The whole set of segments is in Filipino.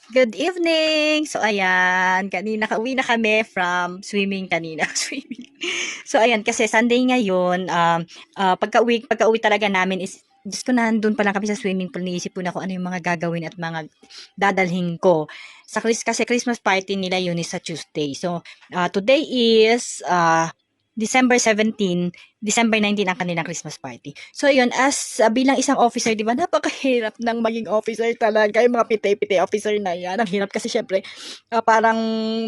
Good evening! So ayan, kanina kauwi na kami from swimming kanina, swimming. So ayan, kasi Sunday ngayon, pagka-uwi talaga namin is Diyos ko nandun pa lang kami sa swimming pool, naisip ko na kung ano yung mga gagawin at mga dadalhin ko. Kasi Christmas party nila yun is sa Tuesday. So today is December 17, December 19 ang kanilang Christmas party. So yun, as bilang isang officer, di ba, napakahirap ng maging officer talaga. Yung mga pite-pite officer na yan. Ang hirap kasi syempre, parang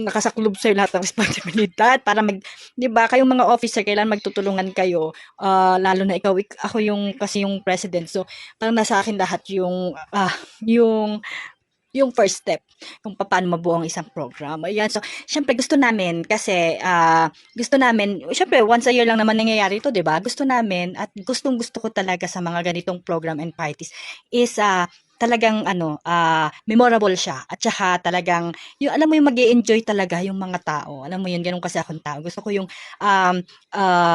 nakasaklob sa'yo lahat ng responsibilidad. Para di ba, kayong mga officer, kailangan magtutulungan kayo. Lalo na ako kasi yung president. So, parang nasa akin lahat yung first step kung paano mabuo ang isang program. Ayan. So, syempre gusto namin kasi syempre once a year lang naman nangyayari ito, 'di ba? Gusto namin at gustong-gusto ko talaga sa mga ganitong program and parties is talagang memorable siya at saka talagang yung alam mo yung mag-enjoy talaga yung mga tao. Alam mo yun, ganun kasi akong tao. Gusto ko yung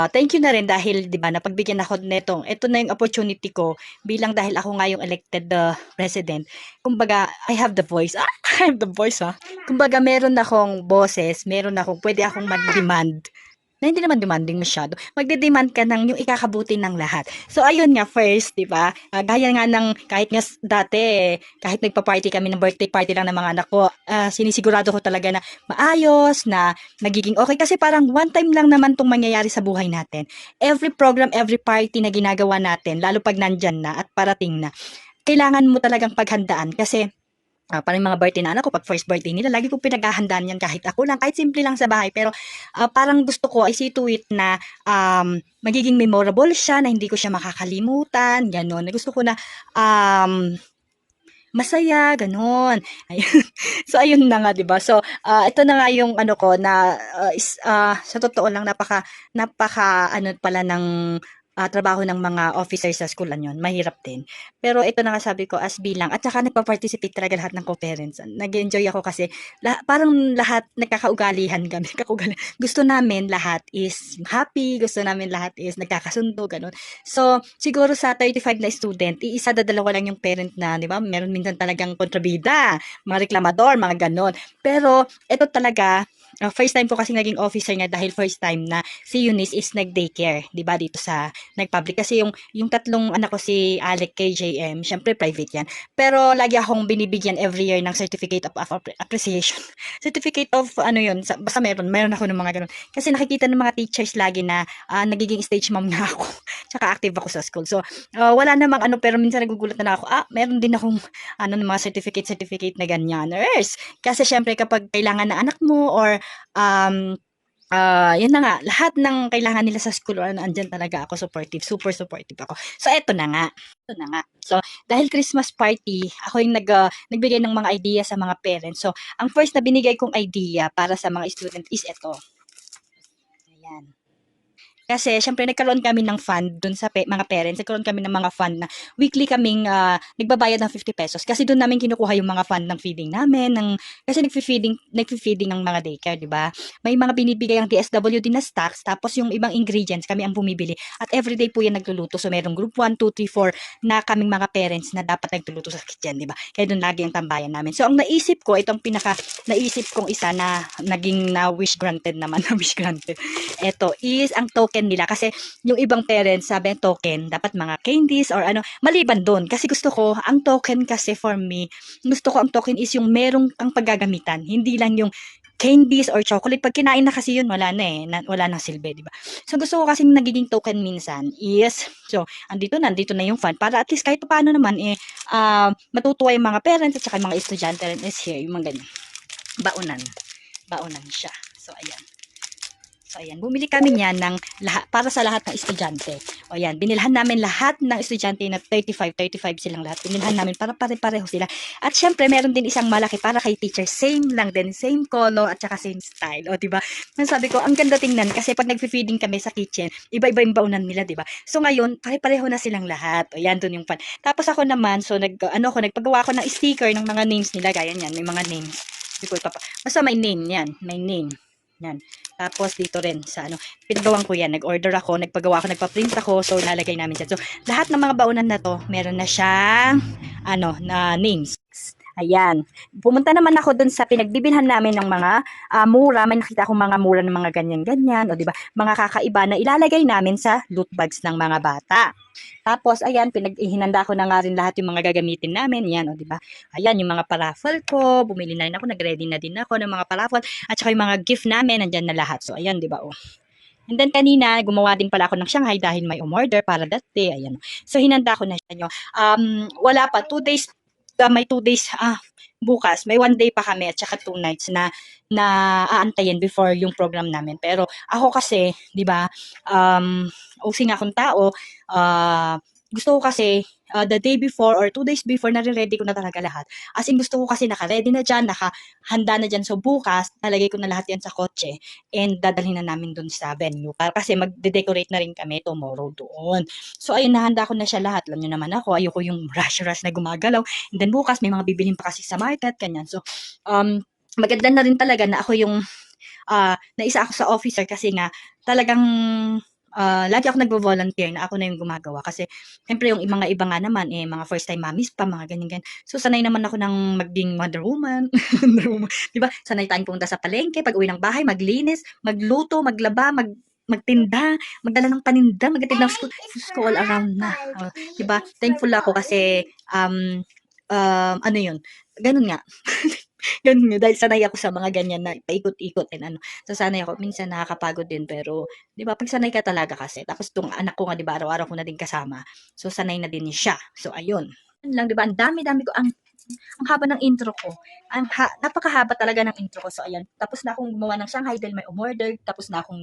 thank you na rin dahil 'di ba napagbigyan ako nitong ito na yung opportunity ko bilang dahil ako nga yung elected president. Kumbaga, I have the voice. I have the voice, Kumbaga, meron akong boses, pwede akong mag-demand na hindi naman demanding masyado. Magde-demand ka ng yung ikakabuti ng lahat. So, ayun nga, first, di ba? Gaya nga ng, kahit nga dati, kahit nagpa-party kami ng birthday party lang ng mga anak ko, sinisigurado ko talaga na maayos, na magiging okay. Kasi parang one time lang naman itong mangyayari sa buhay natin. Every program, every party na ginagawa natin, lalo pag nandyan na at parating na, kailangan mo talagang paghandaan kasi parang yung mga birthday na anak ko, pag first birthday nila, lagi kong pinaghahandaan yan kahit ako lang, kahit simple lang sa bahay. Pero parang gusto ko, I see to it na magiging memorable siya, na hindi ko siya makakalimutan, gano'n. Gusto ko na masaya, gano'n. Ayun. So, ayun na nga, 'di ba? So, ito na nga yung ano ko na sa totoo lang napaka ano pala ng trabaho ng mga officers sa schoolan yun, mahirap din. Pero ito na nga sabi ko as bilang at saka nagpa-participate talaga lahat ng co-parents. Nag-enjoy ako kasi parang lahat nagkakaugalihan kami, Gusto namin lahat is happy, gusto namin lahat is nagkakasundo, gano'n. So, siguro sa 35 na student, iisa dalawa lang yung parent na, 'di ba? Meron minsan talagang kontrabida, mga reklamador, mga gano'n. Pero ito talaga, first time ko kasi naging officer nga dahil first time na si Eunice is nag-daycare, 'di ba, dito sa nag-public kasi yung tatlong anak ko si Alec, KJM, syempre private 'yan. Pero lagi akong binibigyan every year ng certificate of appreciation. Certificate of ano 'yun, basta meron ako ng mga ganun. Kasi nakikita ng mga teachers lagi na nagiging stage mom na ako. Tsaka active ako sa school. So wala namang ano pero minsan nagugulat na ako, meron din akong ng mga certificate na ganyan. Nurse. Kasi syempre kapag kailangan na anak mo or um, yun na nga, lahat ng kailangan nila sa school or ano, andyan talaga ako supportive, super supportive ako. So, eto na nga. Ito na nga. So, dahil Christmas party, ako yung nagbigay ng mga idea sa mga parents. So, ang first na binigay kong idea para sa mga student is ito. Ayan. Kasi siyempre nagkaroon kami ng fund dun sa mga parents, nagkaroon kami ng mga fund na weekly kaming nagbabayad ng ₱50 kasi dun namin kinukuha yung mga fund ng feeding namin, kasi nagfi-feeding ng mga daycare, 'di ba? May mga binibigay ang DSWD na stocks tapos yung ibang ingredients kami ang bumibili at everyday po yan nagluluto. So merong group 1, 2, 3, 4 na kaming mga parents na dapat nagluluto sa kitchen, 'di ba? Kaya dun lagi ang tambayan namin. So ang naisip ko, itong pinaka naisip kong isa na naging na wish granted naman, na wish granted. Eto is ang token nila kasi yung ibang parents sabi ang token dapat mga candies or ano maliban doon kasi gusto ko ang token kasi for me gusto ko ang token is yung merong kang paggagamitan hindi lang yung candies or chocolate pag kinain na kasi yun wala na wala nang silbi di ba so gusto ko kasi nagiging token minsan is so nandito na yung fun para at least kahit paano naman matutuwa yung mga parents at saka yung mga estudyante rin is here yung mga ganyan baunan siya so ayan. So, ayan. Bumili kami niyan para sa lahat ng estudyante. O, ayan. Binilhan namin lahat ng estudyante na 35 silang lahat. Binilhan namin para pare-pareho sila. At syempre, meron din isang malaki para kay teacher. Same lang din. Same color at saka same style. O, diba? Sabi ko, ang ganda tingnan kasi pag nagfi-feeding kami sa kitchen, iba-iba yung baunan nila, diba? So, ngayon, pare-pareho na silang lahat. O, yan, dun yung fun. Tapos ako naman, so, nagpagawa ako ng sticker ng mga names nila. Gaya niyan, may mga names. Basta may name yan. May name. Yan. Tapos dito rin sa pinagawan ko yan. Nag-order ako, nagpagawa ako, nagpa-print ako. So, nalagay namin dyan. So, lahat ng mga baunan na to, meron na siyang, na names. Ayan. Pumunta naman ako dun sa pinagbibilhan namin ng mga mura. May nakita akong mga mura ng mga ganyan-ganyan. O, di ba? Mga kakaiba na ilalagay namin sa loot bags ng mga bata. Tapos, ayan, hinanda ko na nga rin lahat yung mga gagamitin namin. Yan, o, di ba? Ayan, yung mga paraffle ko. Bumili na rin ako. Nag-ready na din ako ng mga paraffle. At saka yung mga gift namin, nandyan na lahat. So, ayan, di ba? O. And then kanina, gumawa din pala ako ng Shanghai dahil may umorder para that day. Ayan. So, hinanda ko na siya nyo. Wala pa. 2 days, may 2 days, bukas. May 1 day pa kami at saka 2 nights na aantayin before yung program namin. Pero ako kasi, di ba, using akong tao, gusto ko kasi, the day before or 2 days before, nare-ready ko na talaga lahat. As in, gusto ko kasi naka-ready na dyan, nakahanda na dyan. So, bukas, nalagay ko na lahat yan sa kotse and dadalhin na namin dun sa venue. Para kasi magde-decorate na rin kami tomorrow doon. So, ayun, nahanda ko na siya lahat. Alam nyo naman ako, ayoko yung rush-rush na gumagalaw. And then, bukas, may mga bibilhin pa kasi sa market, kanyan. So, maganda na rin talaga na ako yung, naisa ako sa officer kasi nga, talagang, lagi ako nagvo-volunteer na ako na yung gumagawa kasi siyempre yung mga iba nga naman mga first time mommies pa, mga ganyan. So sanay naman ako ng maging Wonder Woman. Wonder Woman, 'di ba? Sanay tayong pumunta sa palengke, pag-uwi ng bahay, maglinis, magluto, maglaba, magtinda, magdala ng paninda, maghatid ng school all around na. 'Di ba? Thankful ako kasi ano 'yun? Ganun nga. Ganun nga, dahil sanay ako sa mga ganyan na paikot-ikot and ano. So, sanay ako. Minsan nakakapagod din pero, di ba, pag sanay ka talaga kasi. Tapos, itong anak ko nga, di ba, araw-araw ko na din kasama. So, sanay na din siya. So, ayun. Yun lang, di ba, ang dami-dami ko, ang haba ng intro ko. Napakahaba talaga ng intro ko. So, ayan. Tapos na akong gumawa ng Shanghai dahil may umorder. Tapos na akong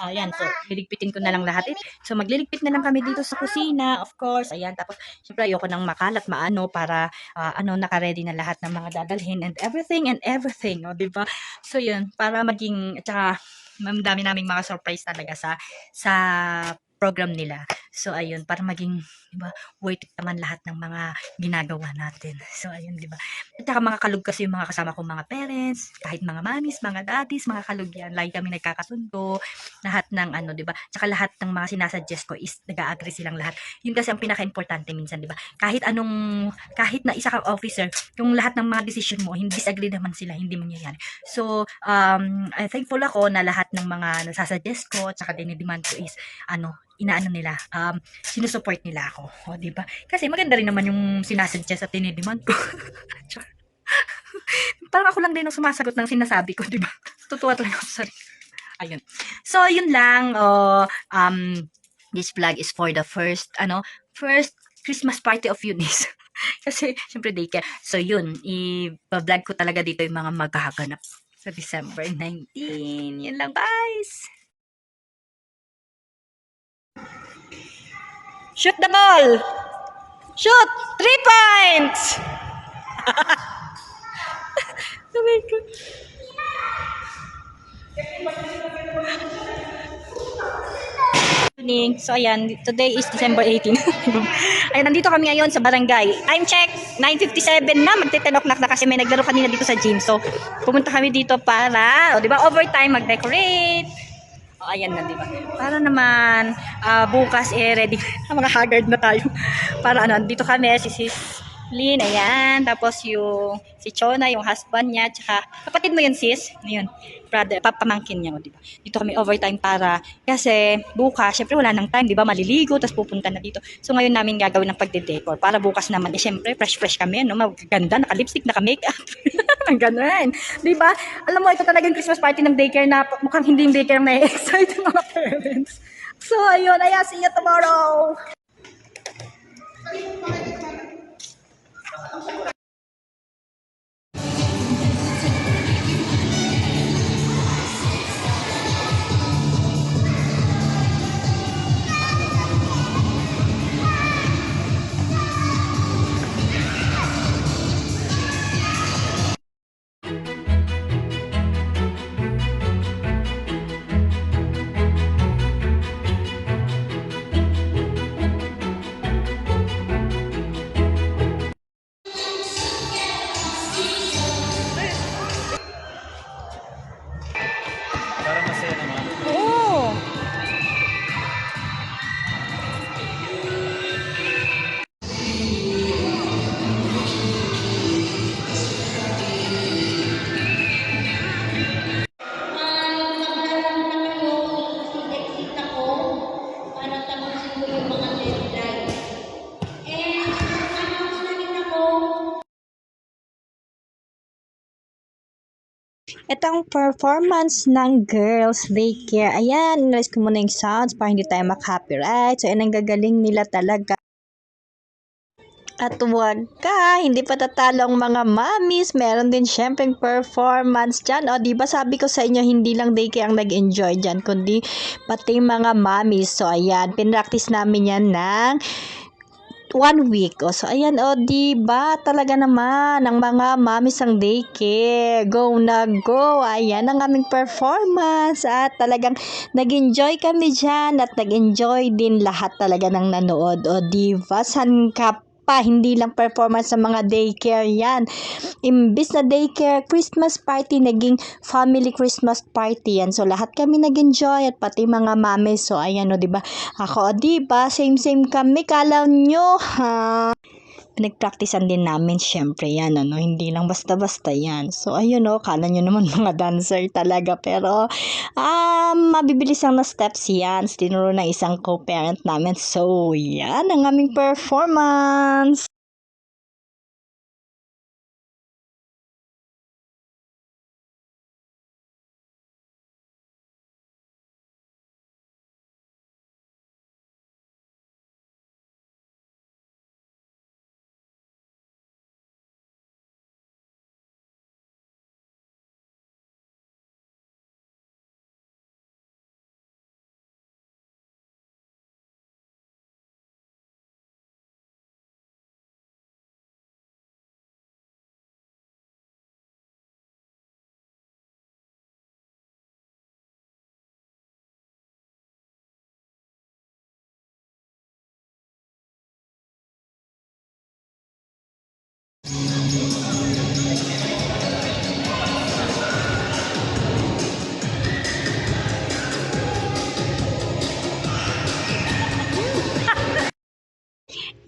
ayan. So, liligpitin ko na lang lahat. So, magliligpit na lang kami dito sa kusina, of course. Ayan. Tapos, syempre, ayoko nang makalat, maano, para, naka-ready na lahat ng mga dadalhin and everything. O, diba? So, yun. Para maging, at saka, dami naming mga surprise talaga sa program nila. So, ayun, para maging, diba, worth it naman lahat ng mga ginagawa natin. So, ayun, diba. At saka mga kalug kasi yung mga kasama kong mga parents, kahit mga mommies, mga daddies, mga kalug yan. Lagi kami nagkakasundo, lahat ng diba. Tsaka lahat ng mga sinasuggest ko is nag-a-agree silang lahat. Yun kasi ang pinaka-importante minsan, diba. Kahit na isa kang officer, yung lahat ng mga decision mo, hindi disagree naman sila, hindi mangyayari. So, thankful ako na lahat ng mga nasasuggest ko, tsaka dinidemand ko is, inaano nila, sinusupport nila ako. O, diba? Kasi maganda rin naman yung sinasuggest at dinidemand ko. Parang ako lang din ang sumasagot ng sinasabi ko, diba? Tutuwa talaga ako sa sarili. Ayun. So, yun lang. This vlog is for the first Christmas party of Eunice. Kasi, syempre, daycare. So, yun. I-vlog ko talaga dito yung mga maghahaganap sa December 19. Yun lang, guys. Shoot the ball! Shoot! 3 points! Oh my God. So, ayan, today is December 18. Ayan, nandito kami ngayon sa barangay. Time check, 9:57 na, magte-10 o'clock na kasi may naglaro kanina dito sa gym. So, pumunta kami dito para, di ba, overtime, mag-decorate. Ayan na, di ba? Para naman, bukas, ready. Mga haggard na tayo. Para dito kami, si Sis Lynn, ayan. Tapos si Chona, yung husband niya, tsaka, kapatid mo yun, sis? Ayun, brother, pamangkin niya, di ba? Dito kami overtime para, kasi bukas, syempre wala nang time, di ba? Maliligo, tapos pupunta na dito. So, ngayon namin gagawin ng pagde-decor. Para bukas naman, syempre, fresh kami, magaganda, naka-lipstick, naka-makeup. Ang ganun. Di ba? Alam mo, ito talagang Christmas party ng daycare na mukhang hindi yung daycare na excite ng mga parents. So, ayun. See you tomorrow. Itong performance ng girls daycare. Ayan, inalis ko muna yung sounds para hindi tayo mag-copyright. So, yan ang gagaling nila talaga. At huwag ka, hindi pa tatalo ang mga mommies. Meron din syempreng performance dyan. O, di ba sabi ko sa inyo, hindi lang daycare ang nag-enjoy dyan, kundi pati mga mommies. So, ayan, pinractice namin yan ng 1 week. O, so, ayan, o, di ba talaga naman, ang mga mommies ang daycare. Go na go. Ayan ang aming performance. At talagang nag-enjoy kami dyan at nag-enjoy din lahat talaga ng nanood. O, di ba, san ka pa, hindi lang performance sa mga daycare yan. Imbis na daycare Christmas party, naging family Christmas party yan. So, lahat kami nag-enjoy at pati mga mami. So, ayan o, diba? Ako, diba? Same kami. Kala nyo, ha? Pinag-practicean din namin, syempre yan, ano, hindi lang basta-basta yan. So, ayun o, kala nyo naman mga dancer talaga, pero, mabibilis lang na steps yan. Tinuro ng isang co-parent namin. So, yan ang aming performance.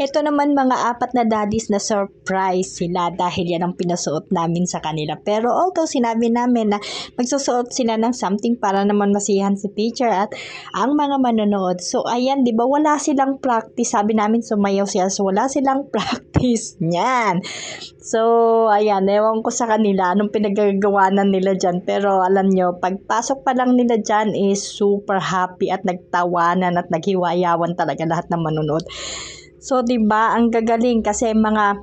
Ito naman mga apat na daddies na surprise sila dahil yan ang pinasuot namin sa kanila. Pero although sinabi namin na magsusuot sila ng something para naman masiyahan si teacher at ang mga manonood. So ayan, di ba wala silang practice. Sabi namin sumayaw siya. So wala silang practice niyan. So ayan, ewan ko sa kanila anong pinagagawanan nila dyan. Pero alam nyo, pagpasok pa lang nila dyan is super happy at nagtawanan at naghiwayawan talaga lahat ng manonood. So, 'di ba, ang gagaling kasi mga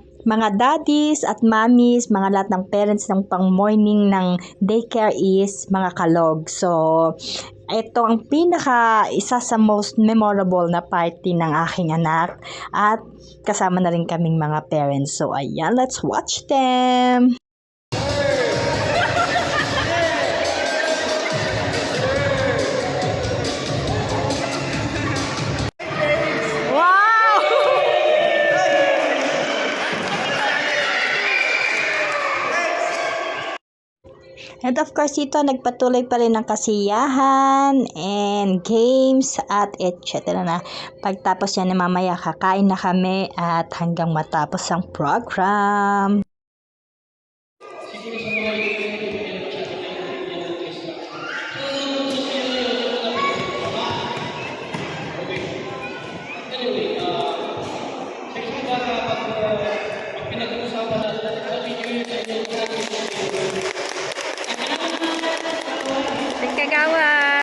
daddies at mommies, mga lahat ng parents ng pang-morning ng daycare is mga kalog. So, ito ang isa sa most memorable na party ng aking anak at kasama na rin kaming mga parents. So, ayan, let's watch them. And of course, ito nagpatuloy pa rin ng kasiyahan and games at etc. na. Pagtapos yan, mamaya kakain na kami at hanggang matapos ang program. Kagawa.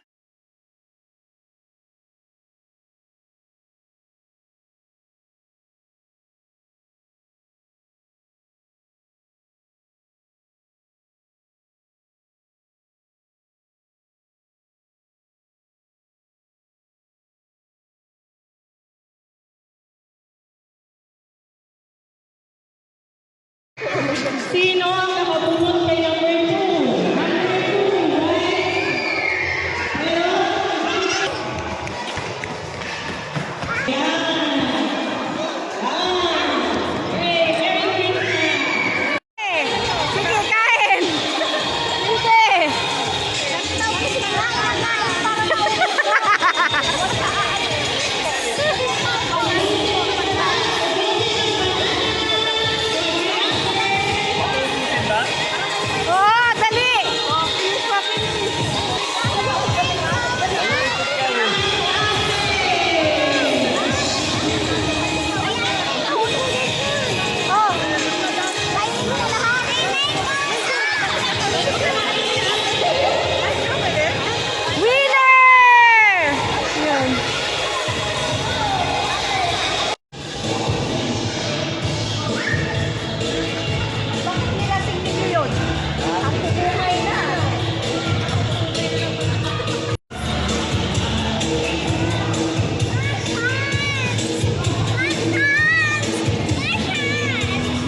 Sino ang nakabunot kay number 2? Sige, kain! Sige!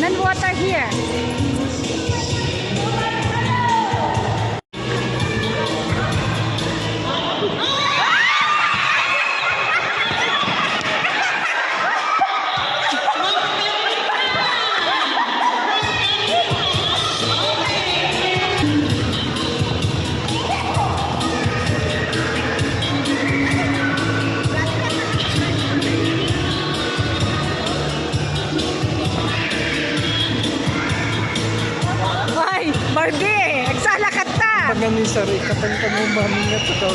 and water here. Why? Barbie, nagsala ka ta. Pagani sari katang kamo mami nga to daw.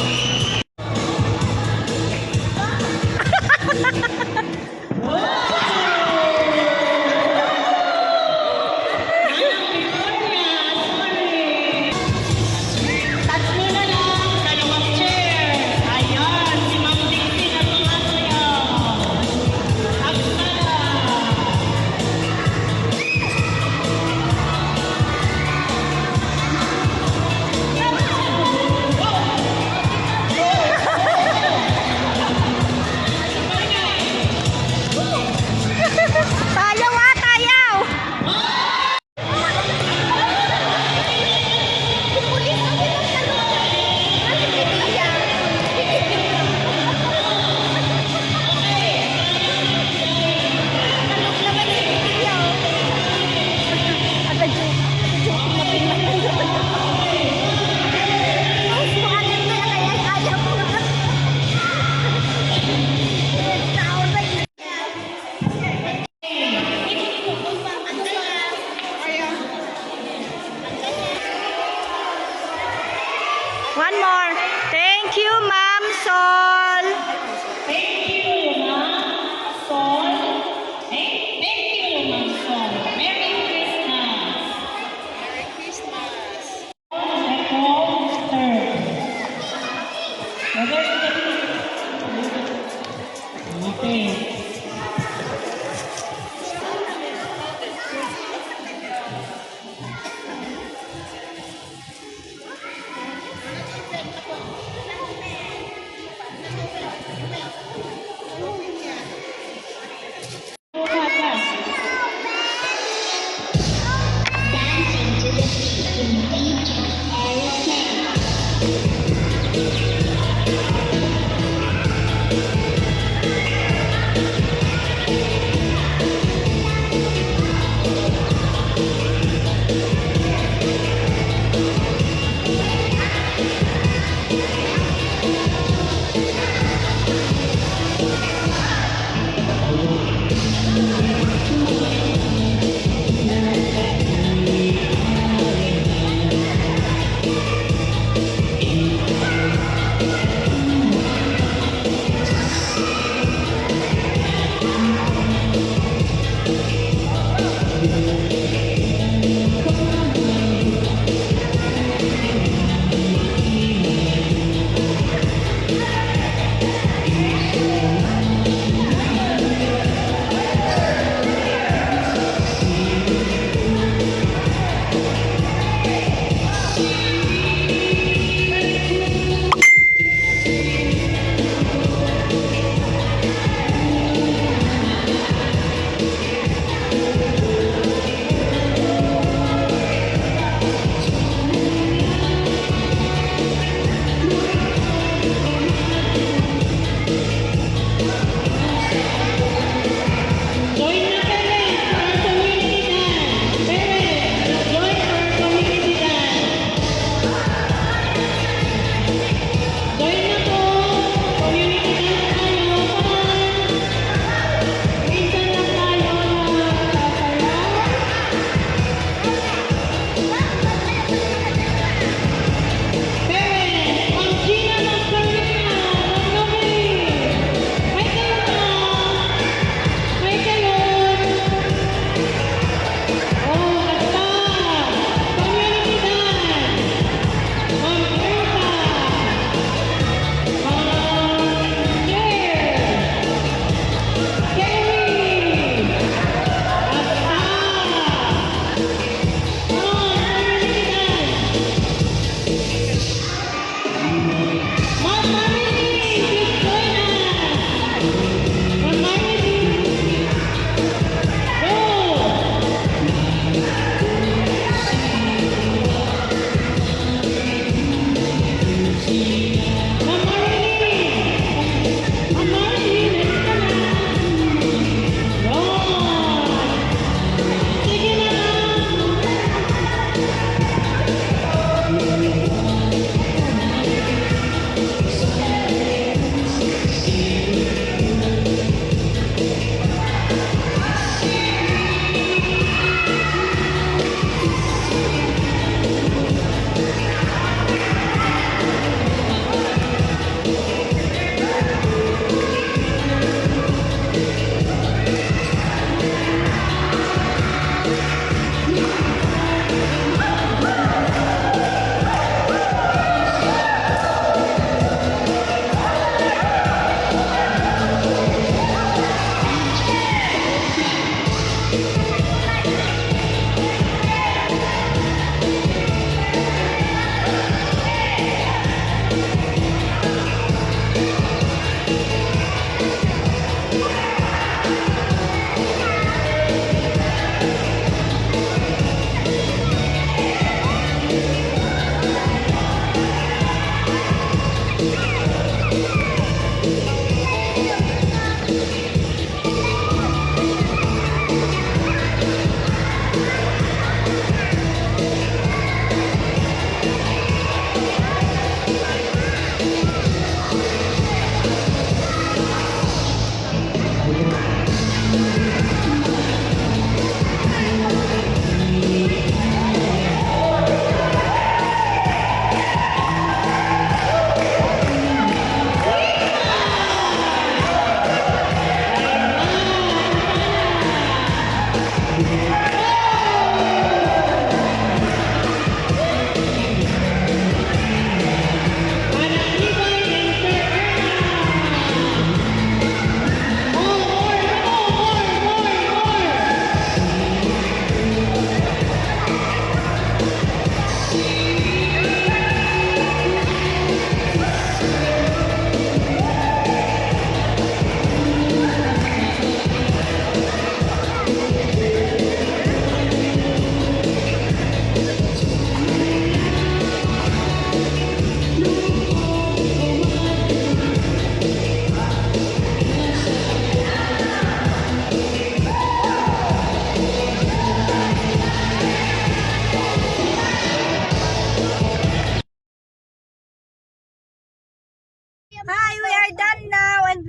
Tatlo na lang, dalawang chair. Ayan, si Ma'am Dixie na tumataya. Agsala.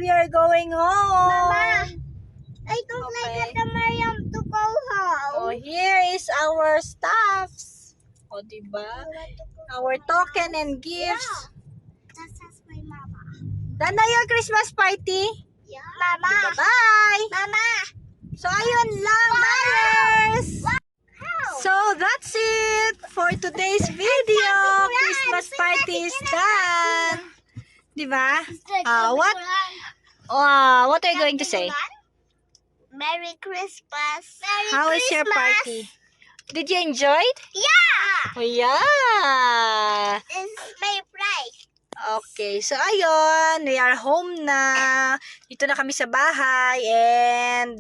we are going home. Mama, I don't Okay. like the Mariam to go home. Oh, here is our stuffs. O, diba? Our token and gifts. That's my mama. Dana yung Christmas party. Yeah. Mama. Bye! Mama. So, ayun lang, Matters! So, that's it for today's video. Christmas party is done. Diba? What are you going to say? Merry Christmas. Merry How is your party? Did you enjoy it? Yeah. Oh, yeah. This is my prize. Okay, so ayun, we are home na. Dito na kami sa bahay and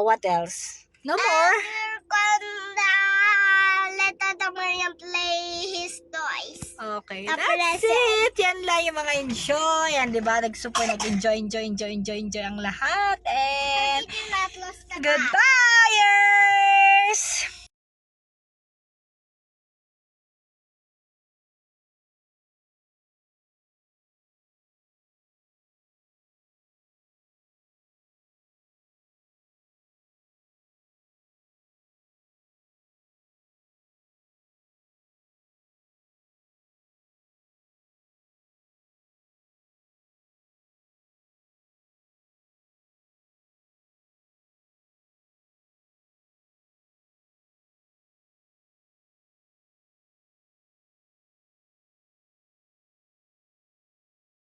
what else? No more. We're gonna let the Mariam play his toys. Okay, A that's present. it. Yan lang yung mga enjoy. Yan, di ba? Nag-enjoy ang lahat. And Did not lose the goodbye!